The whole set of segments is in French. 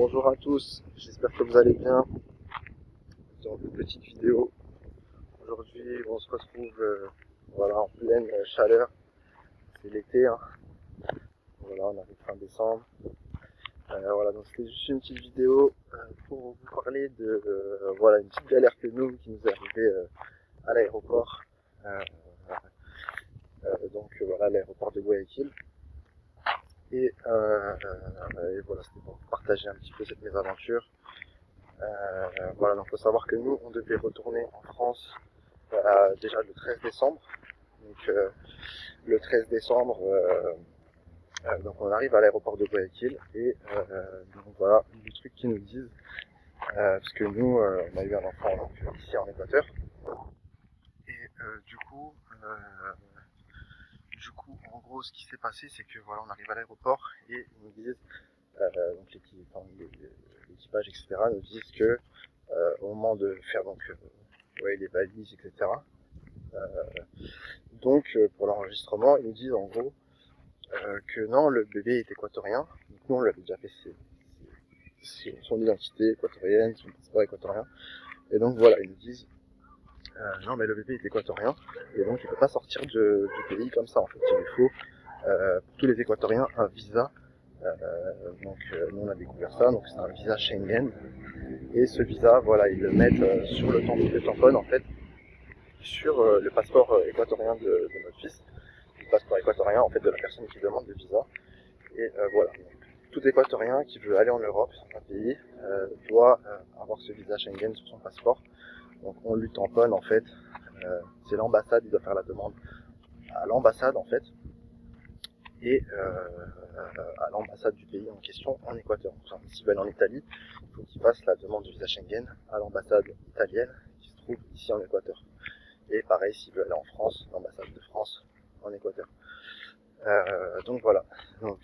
Bonjour à tous, j'espère que vous allez bien. Dans une petite vidéo. Aujourd'hui, on se retrouve en pleine chaleur. C'est l'été, hein. Voilà, on arrive fin décembre. Donc c'était juste une petite vidéo pour vous parler de une petite galère qui nous est arrivée à l'aéroport. L'aéroport de Guayaquil. Et voilà, c'était pour partager un petit peu cette mésaventure. Donc il faut savoir que nous, on devait retourner en France déjà le 13 décembre. Donc le 13 décembre, donc on arrive à l'aéroport de Guayaquil et donc voilà le truc qu'ils nous disent, parce que nous, on a eu un enfant donc, ici en Équateur. Et en gros, ce qui s'est passé, c'est que voilà, on arrive à l'aéroport et ils nous disent, donc l'équipage, etc., nous disent que au moment de faire les valises, etc. Pour l'enregistrement, ils nous disent en gros que non, le bébé est équatorien. Donc nous, on lui avait déjà fait son identité équatorienne, son passeport équatorien. Et donc voilà, ils nous disent non, mais le bébé est équatorien et donc il ne peut pas sortir du pays comme ça. En fait, il lui faut pour tous les Équatoriens un visa. Nous on a découvert ça, donc c'est un visa Schengen. Et ce visa, voilà, ils le mettent sur le tampon en fait, sur le passeport équatorien de notre fils, le passeport équatorien en fait de la personne qui demande le visa. Et voilà, donc, tout Équatorien qui veut aller en Europe, un pays, doit avoir ce visa Schengen sur son passeport. Donc on lui tamponne en fait, c'est l'ambassade, il doit faire la demande à l'ambassade en fait, et à l'ambassade du pays en question en Équateur. Donc, s'il veut aller en Italie, il faut qu'il fasse la demande du visa Schengen à l'ambassade italienne qui se trouve ici en Équateur. Et pareil, s'il veut aller en France, l'ambassade de France en Équateur. Donc voilà. Donc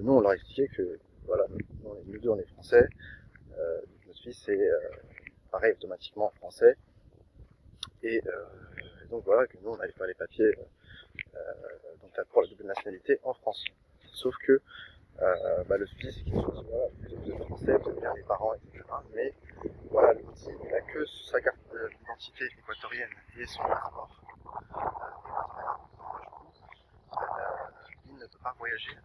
nous on leur a expliqué que voilà, nous deux on est français, notre fils est pareil automatiquement français, et donc voilà que nous on n'avait pas les papiers donc pour la double nationalité en France. Sauf que le souci c'est qu'ils se sont dit voilà, vous êtes français, vous êtes bien les parents, etc. Mais voilà, le petit il a que sa carte d'identité équatorienne et son passeport équatorien. Il ne peut pas voyager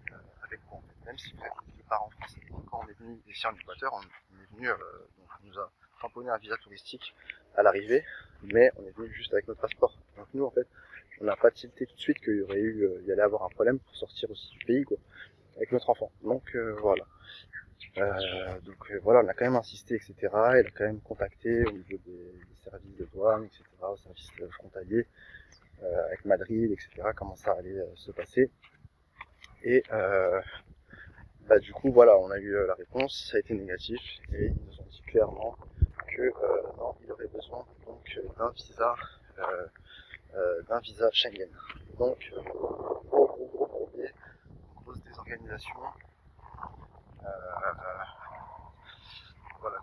avec vous en fait, même si vous êtes les parents français. Donc, quand on est venu ici en Équateur, on est venu, donc on nous a tamponné un visa touristique à l'arrivée, mais on est venu juste avec notre passeport. Donc nous en fait, on n'a pas tilté tout de suite qu'il y allait avoir un problème pour sortir aussi du pays quoi, avec notre enfant. Donc voilà. Voilà, on a quand même insisté, etc. Il a quand même contacté au niveau des services de douane, etc., au service frontalier, avec Madrid, etc., comment ça allait se passer. Et du coup, voilà, on a eu la réponse, ça a été négatif, et ils nous ont dit clairement que non, il aurait besoin donc d'un visa Schengen. Donc, gros biais, grosse désorganisation.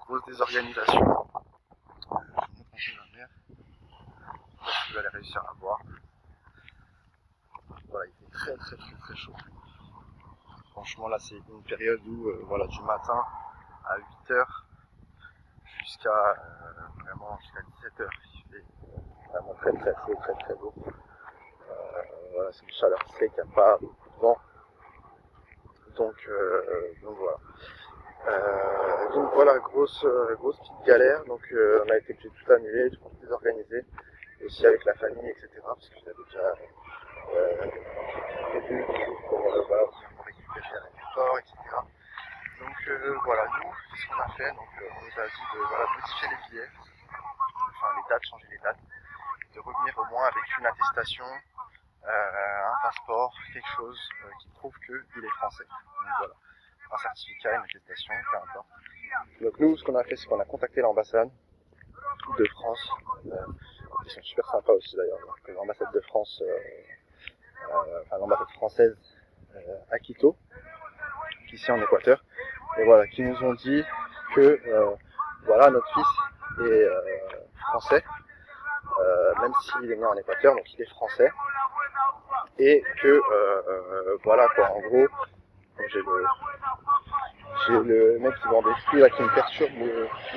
Grosse désorganisation. Je vais vous montrer ma mère. Je sais pas si vous allez réussir à voir. Voilà, il fait très chaud. Franchement, là, c'est une période où, du matin à 8h jusqu'à 17h. Il fait vraiment très chaud, très beau. C'est une chaleur sec, il n'y a pas beaucoup de vent. Donc voilà. Grosse petite galère. Donc on a été obligé de tout annuler, tout désorganiser. Aussi avec la famille, etc. Parce que j'avais déjà prévu pour me récupérer à l'aéroport, etc. Donc nous, c'est ce qu'on a fait. Donc on nous a dit de modifier les billets, les dates, changer les dates, de revenir au moins avec une attestation, un passeport, quelque chose qui prouve qu'il est français. Donc voilà, un certificat, une attestation, peu importe. Donc nous, ce qu'on a fait, c'est qu'on a contacté l'ambassade de France, qui sont super sympas aussi d'ailleurs, l'ambassade de France, l'ambassade française à Quito, ici en Équateur, et voilà, qui nous ont dit que notre fils est français, même s'il est né en Équateur, donc il est français, et que en gros, j'ai le mec qui vend des fruits là qui me perturbe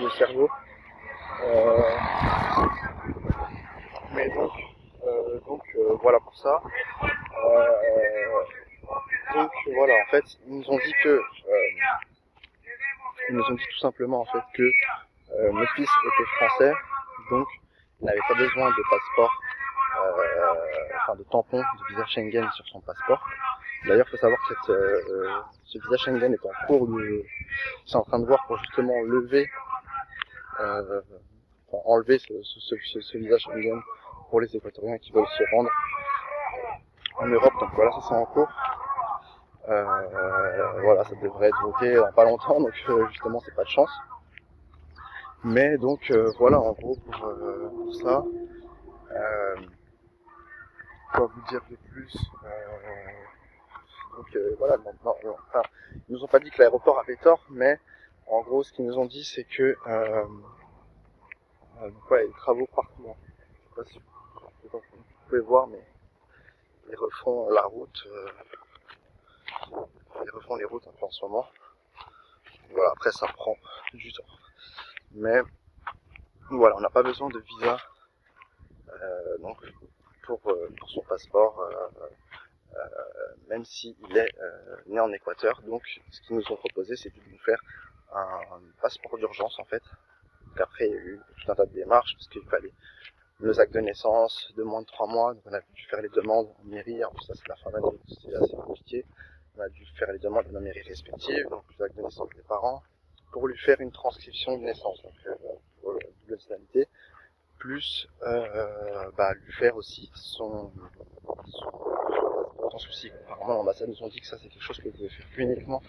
le cerveau. Mais donc voilà pour ça. Donc voilà, en fait, ils nous ont dit tout simplement en fait que mon fils était français, donc il n'avait pas besoin de passeport, de tampon, de visa Schengen sur son passeport. D'ailleurs, il faut savoir que ce visa Schengen est en cours c'est en train de voir pour justement enlever ce visa Schengen pour les Équatoriens qui veulent se rendre en Europe. Donc voilà, ça c'est en cours. Voilà, ça devrait être voté dans pas longtemps, donc justement c'est pas de chance. Mais donc voilà, en gros pour ça. Quoi vous dire de plus donc voilà, ils nous ont pas dit que l'aéroport avait tort, mais en gros ce qu'ils nous ont dit c'est que donc ouais, il y a des travaux partout, hein. Je sais pas si vous pouvez voir, mais ils refont la route, ils refont les routes un peu en ce moment. Voilà, après ça prend du temps, mais voilà, on n'a pas besoin de visa donc pour son passeport, même s'il est né en Équateur. Donc ce qu'ils nous ont proposé, c'est de nous faire un passeport d'urgence en fait. Donc après il y a eu tout un tas de démarches parce qu'il fallait nos actes de naissance de moins de 3 mois, donc on a dû faire les demandes en mairie. En plus ça c'est la fin d'année, c'est assez compliqué. On a dû faire les demandes de nos mairies respectives, donc les actes de naissance des parents, pour lui faire une transcription de naissance, donc pour la double nationalité, plus lui faire aussi son passeport sans souci. Apparemment l'ambassade nous ont dit que ça c'est quelque chose que vous pouvez faire uniquement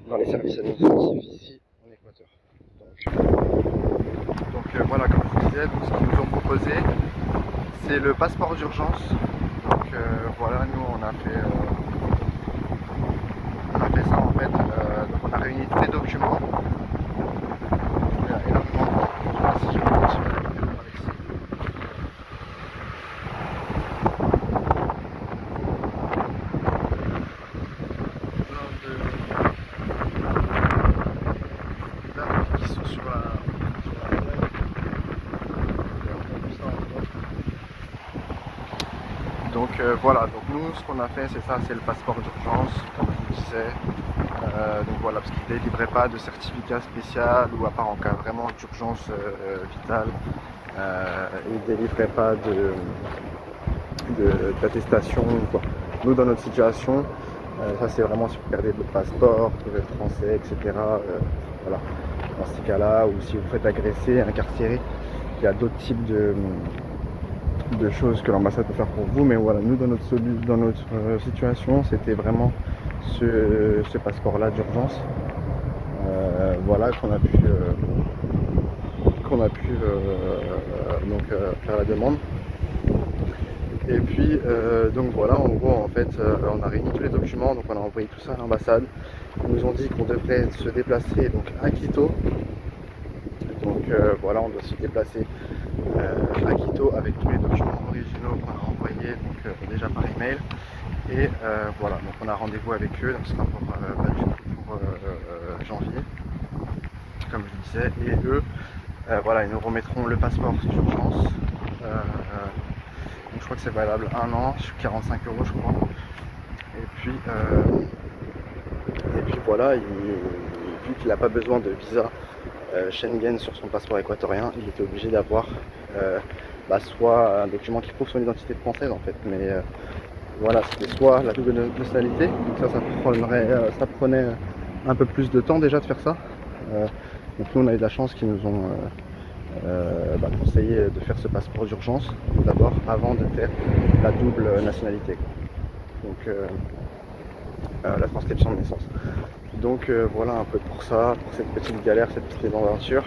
dans les services administratifs ici en Équateur. Donc voilà, comme je vous disais, donc, ce qu'ils nous ont proposé c'est le passeport d'urgence. Donc voilà, nous on a fait ça en fait, donc on a réuni tous les documents. Il y a énormément de temps. Je sais pas si je vais continuer la vidéo par ici. Qui sont sur la donc voilà, donc nous ce qu'on a fait c'est ça, c'est le passeport d'urgence comme je vous disais. Donc voilà, parce qu'ils ne délivraient pas de certificat spécial ou à part en cas vraiment d'urgence vitale. Ils ne délivraient pas d'attestation ou quoi. Nous dans notre situation, ça c'est vraiment si vous perdez votre passeport, que vous êtes français, etc. Voilà. Dans ces cas-là, ou si vous faites agresser, incarcérer, il y a d'autres types de choses que l'ambassade peut faire pour vous, mais voilà, nous dans notre situation, c'était vraiment ce passeport-là d'urgence, voilà, qu'on a pu faire la demande. Et puis donc voilà, en gros en fait on a réuni tous les documents, donc on a envoyé tout ça à l'ambassade. Ils nous ont dit qu'on devrait se déplacer donc à Quito. Donc voilà, on doit se déplacer à Quito avec tous les documents originaux qu'on a envoyés donc déjà par email. Et voilà, donc on a rendez-vous avec eux, donc ce sera pour janvier, comme je disais. Et eux, voilà, ils nous remettront le passeport d'urgence. Donc je crois que c'est valable 1 an, 45 € je crois. Et puis voilà, vu qu'il n'a pas besoin de visa Schengen sur son passeport équatorien, il était obligé d'avoir soit un document qui prouve son identité française en fait, mais voilà, c'était soit la double nationalité, donc ça prenait un peu plus de temps déjà de faire ça. Donc nous on a eu de la chance qu'ils nous ont conseillé de faire ce passeport d'urgence d'abord avant de faire la double nationalité, donc la transcription de naissance. Donc voilà un peu pour ça, pour cette petite galère, cette petite aventure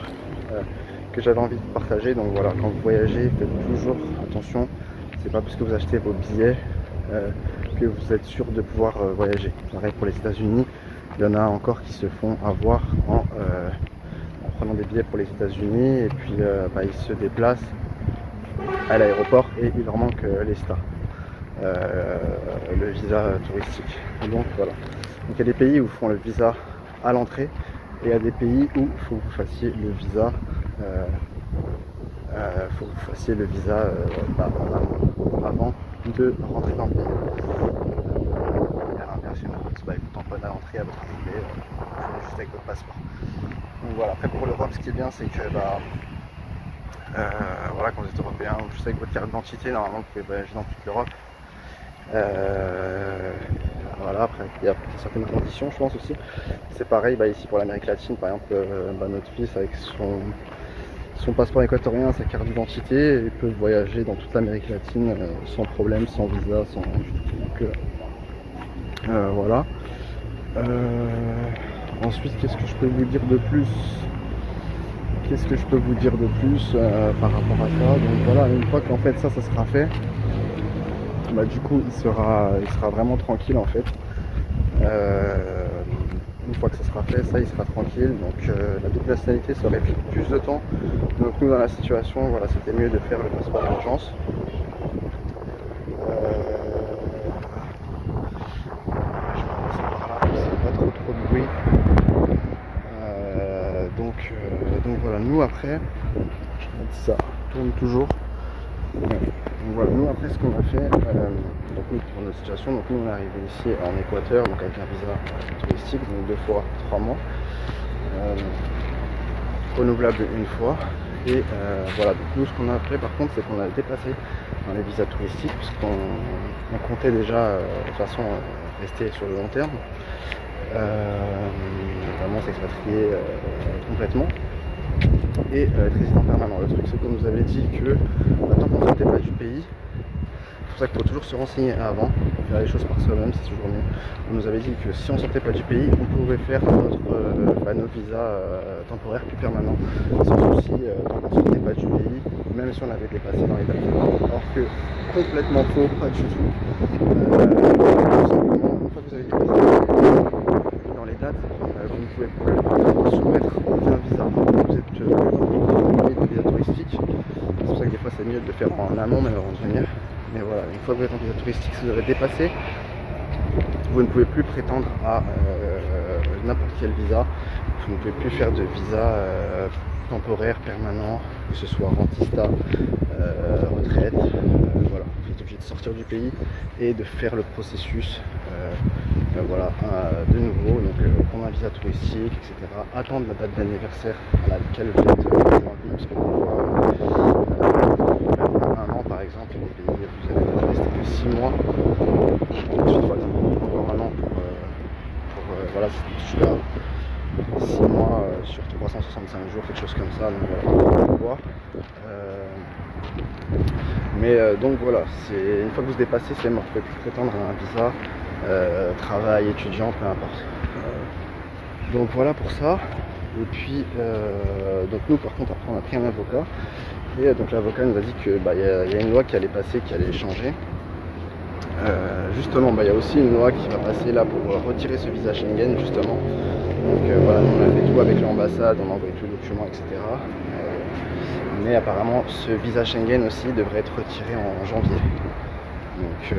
que j'avais envie de partager. Donc voilà, quand vous voyagez, faites toujours attention, c'est pas parce que vous achetez vos billets que vous êtes sûr de pouvoir voyager. Pareil pour les États-Unis, il y en a encore qui se font avoir en prenant des billets pour les États-Unis et puis ils se déplacent à l'aéroport et il leur manque l'ESTA, le visa touristique. Et donc voilà. Donc il y a des pays où font le visa à l'entrée, et il y a des pays où il faut que vous fassiez le visa. Faut que vous fassiez le visa avant de rentrer dans le pays. Et à l'inverse, il y en a d'autres, ils vous tamponnent à l'entrée à votre arrivée, juste avec votre passeport. Donc voilà, après pour l'Europe, ce qui est bien, c'est que voilà, quand vous êtes européen, juste avec votre carte d'identité, normalement vous pouvez voyager dans toute l'Europe. Voilà, après il y a certaines conditions, je pense aussi. C'est pareil ici pour l'Amérique latine, par exemple, notre fils avec son passeport équatorien, sa carte d'identité, il peut voyager dans toute l'Amérique latine sans problème, sans visa, sans rien du tout. Donc voilà. Ensuite, qu'est-ce que je peux vous dire de plus par rapport à ça? Donc voilà, une fois qu'en fait ça sera fait, du coup il sera vraiment tranquille en fait. Une fois que ça sera fait, il sera tranquille. Donc la double nationalité, ça aurait pris plus de temps. Donc nous dans la situation, voilà, c'était mieux de faire le passeport d'urgence. Je vais passer par là, c'est pas trop de bruit. Donc voilà, nous après, ça tourne toujours. Donc voilà, nous après ce qu'on a fait, donc nous pour notre situation, donc nous on est arrivé ici en Équateur, donc avec un visa touristique, donc 2 fois 3 mois, renouvelable une fois. Et voilà, donc nous ce qu'on a fait par contre, c'est qu'on a dépassé dans les visas touristiques, puisqu'on comptait déjà de toute façon rester sur le long terme, vraiment s'expatrier complètement et être résident permanent. Le truc c'est qu'on nous avait dit que tant qu'on ne sortait pas du pays, c'est pour ça qu'il faut toujours se renseigner avant, faire les choses par soi-même, c'est toujours mieux. On nous avait dit que si on ne sortait pas du pays, on pouvait faire nos visas temporaires plus permanents, sans souci, tant qu'on ne sortait pas du pays, même si on avait dépassé dans les dates. Alors que complètement faux, pas du tout. Tout simplement, une fois que vous avez dépassé dans les dates, vous ne pouvez plus soumettre aucun visa. Vous êtes de visa touristique. C'est pour ça que des fois c'est mieux de le faire en amont, même avant de venir. Mais voilà, une fois que vous êtes en visa touristique, si vous avez dépassé, vous ne pouvez plus prétendre à n'importe quel visa. Vous ne pouvez plus faire de visa temporaire, permanent, que ce soit rentista, retraite. Voilà, vous êtes obligé de sortir du pays et de faire le processus voilà, de nouveau, donc prendre un visa touristique, etc. Attendre la date d'anniversaire à laquelle vous êtes en vie, parce que parfois, un an par exemple, il y a des pays où vous avez resté que 6 mois, ensuite voilà, encore un an pour voilà, jusqu'à 6 mois sur 365 jours, quelque chose comme ça, donc voilà, donc voilà, une fois que vous dépassez, c'est mort, vous ne pouvez plus prétendre à un visa, travail, étudiant, peu importe. Donc voilà pour ça. Et puis donc nous par contre après on a pris un avocat, et donc l'avocat nous a dit que y a une loi qui allait passer, qui allait changer. Justement, il y a aussi une loi qui va passer là pour retirer ce visa Schengen justement. Donc voilà, on a fait tout avec l'ambassade, on a envoyé tous les documents, etc. Mais apparemment ce visa Schengen aussi devrait être retiré en janvier. Donc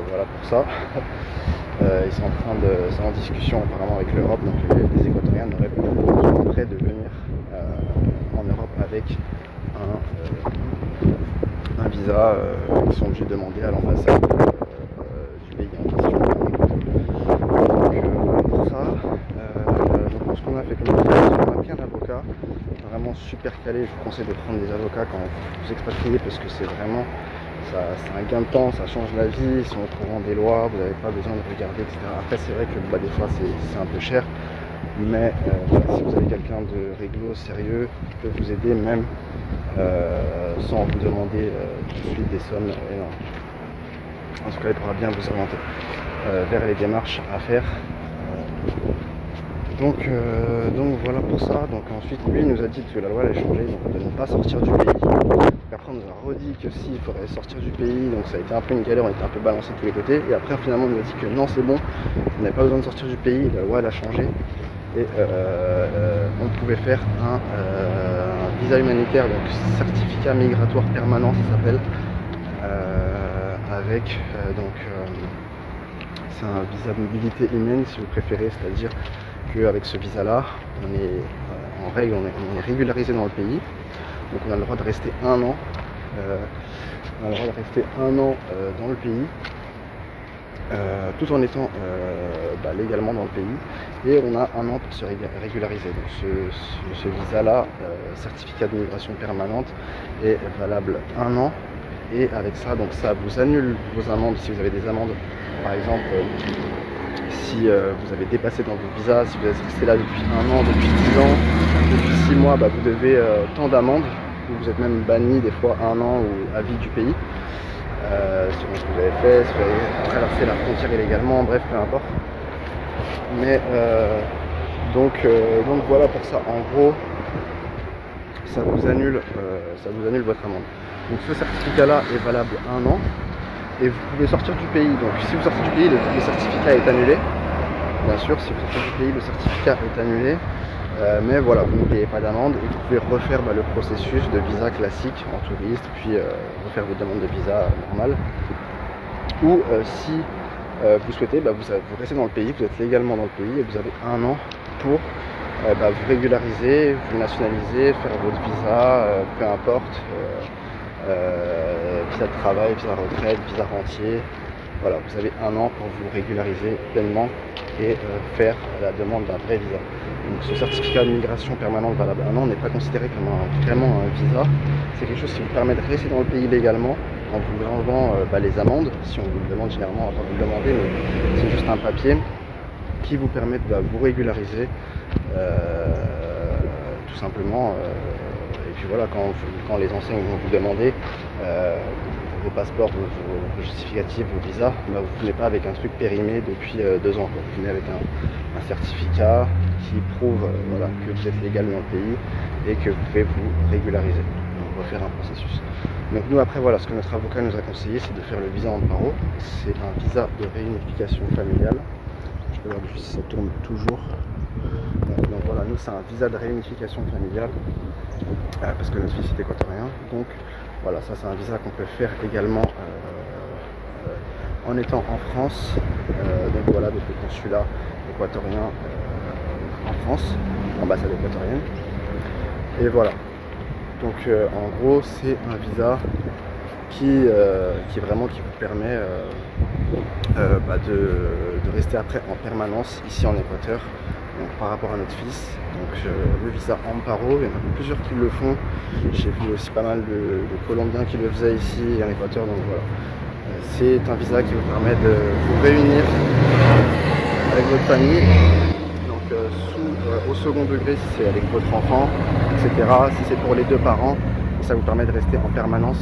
voilà pour ça. Ils sont c'est en discussion apparemment avec l'Europe, donc les Équatoriens n'auraient pas besoin après de venir en Europe avec un visa qu'ils sont obligés de demander à l'ambassade du pays en question. Donc pour ça, donc ce qu'on a fait comme on a pris un avocat vraiment super calé. Je vous conseille de prendre des avocats quand vous expatriez, parce que c'est vraiment c'est un gain de temps, ça change la vie, ils sont au courant des lois, vous n'avez pas besoin de regarder, etc. Après c'est vrai que des fois c'est un peu cher, mais si vous avez quelqu'un de réglo, sérieux, qui peut vous aider même sans vous demander tout de suite des sommes énormes. En tout cas il pourra bien vous orienter vers les démarches à faire. Donc voilà pour ça. Donc ensuite lui il nous a dit que la loi allait changer, donc de ne pas sortir du pays. Après on nous a redit que si, il faudrait sortir du pays, donc ça a été un peu une galère, on était un peu balancé de tous les côtés. Et après finalement on nous a dit que non, c'est bon, on n'avait pas besoin de sortir du pays, la loi elle a changé. Et on pouvait faire un visa humanitaire, donc certificat migratoire permanent ça s'appelle, avec c'est un visa de mobilité humaine si vous préférez, c'est-à-dire qu'avec ce visa-là, on est en règle, on est régularisé dans le pays. Donc on a le droit de rester un an. On a le droit de rester un an dans le pays, tout en étant légalement dans le pays. Et on a un an pour se régulariser. Donc ce visa-là, certificat d'immigration permanente, est valable un an. Et avec ça, donc ça vous annule vos amendes si vous avez des amendes. Par exemple, si vous avez dépassé dans vos visas, si vous êtes resté là depuis un an, depuis 10 ans, depuis 6 mois, vous devez tant d'amendes. Vous êtes même banni des fois un an ou à vie du pays. Selon ce que vous avez fait, si vous avez traversé la frontière illégalement, bref, peu importe. Mais donc voilà pour ça. En gros, ça vous annule votre amende. Donc ce certificat-là est valable un an et vous pouvez sortir du pays. Donc si vous sortez du pays, le certificat est annulé. Bien sûr, si vous sortez du pays, le certificat est annulé. Mais voilà, vous ne payez pas d'amende et vous pouvez refaire le processus de visa classique en touriste, puis refaire votre demande de visa normale. Ou si vous souhaitez, vous restez dans le pays, vous êtes légalement dans le pays et vous avez un an pour vous régulariser, vous nationaliser, faire votre visa, peu importe, visa de travail, visa de retraite, visa rentier. Voilà, vous avez un an pour vous régulariser pleinement et faire la demande d'un vrai visa. Donc ce certificat d'immigration permanente valable un an n'est pas considéré comme vraiment un visa. C'est quelque chose qui vous permet de rester dans le pays légalement en vous enlevant les amendes, si on vous le demande. Généralement on va pas vous le demander, mais c'est juste un papier qui vous permet de vous régulariser tout simplement. Et puis voilà, quand les enseignes vont vous demander vos passeports, vos justificatifs, vos visas, vous ne venez pas avec un truc périmé depuis 2 ans. Vous venez avec un certificat qui prouve que vous êtes légal dans le pays et que vous pouvez vous régulariser, donc refaire un processus. Donc nous après voilà, ce que notre avocat nous a conseillé, c'est de faire le visa Amparo. C'est un visa de réunification familiale. Je peux voir juste si ça tourne toujours. Donc voilà, nous c'est un visa de réunification familiale parce que notre fils est équatorien. Donc voilà, ça c'est un visa qu'on peut faire également en étant en France. Donc voilà, donc le consulat équatorien en France, l'ambassade équatorienne. Et voilà. Donc en gros c'est un visa qui vous permet de rester après en permanence ici en Équateur. Donc, par rapport à notre fils, donc le visa Amparo, il y en a plusieurs qui le font. J'ai vu aussi pas mal de Colombiens qui le faisaient ici en Équateur. Donc voilà, c'est un visa qui vous permet de vous réunir avec votre famille. Donc au second degré si c'est avec votre enfant, etc. Si c'est pour les 2 parents, ça vous permet de rester en permanence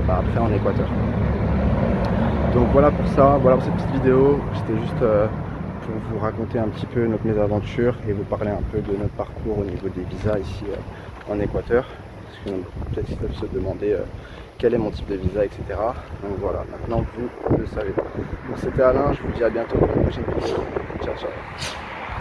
après en Équateur. Donc voilà pour ça, voilà pour cette petite vidéo. C'était juste pour vous raconter un petit peu notre mésaventure et vous parler un peu de notre parcours au niveau des visas ici en Équateur. Parce que peut-être qu'ils peuvent se demander quel est mon type de visa, etc. Donc voilà, maintenant vous le savez. Donc c'était Alain, je vous dis à bientôt pour une prochaine vidéo. Ciao ciao.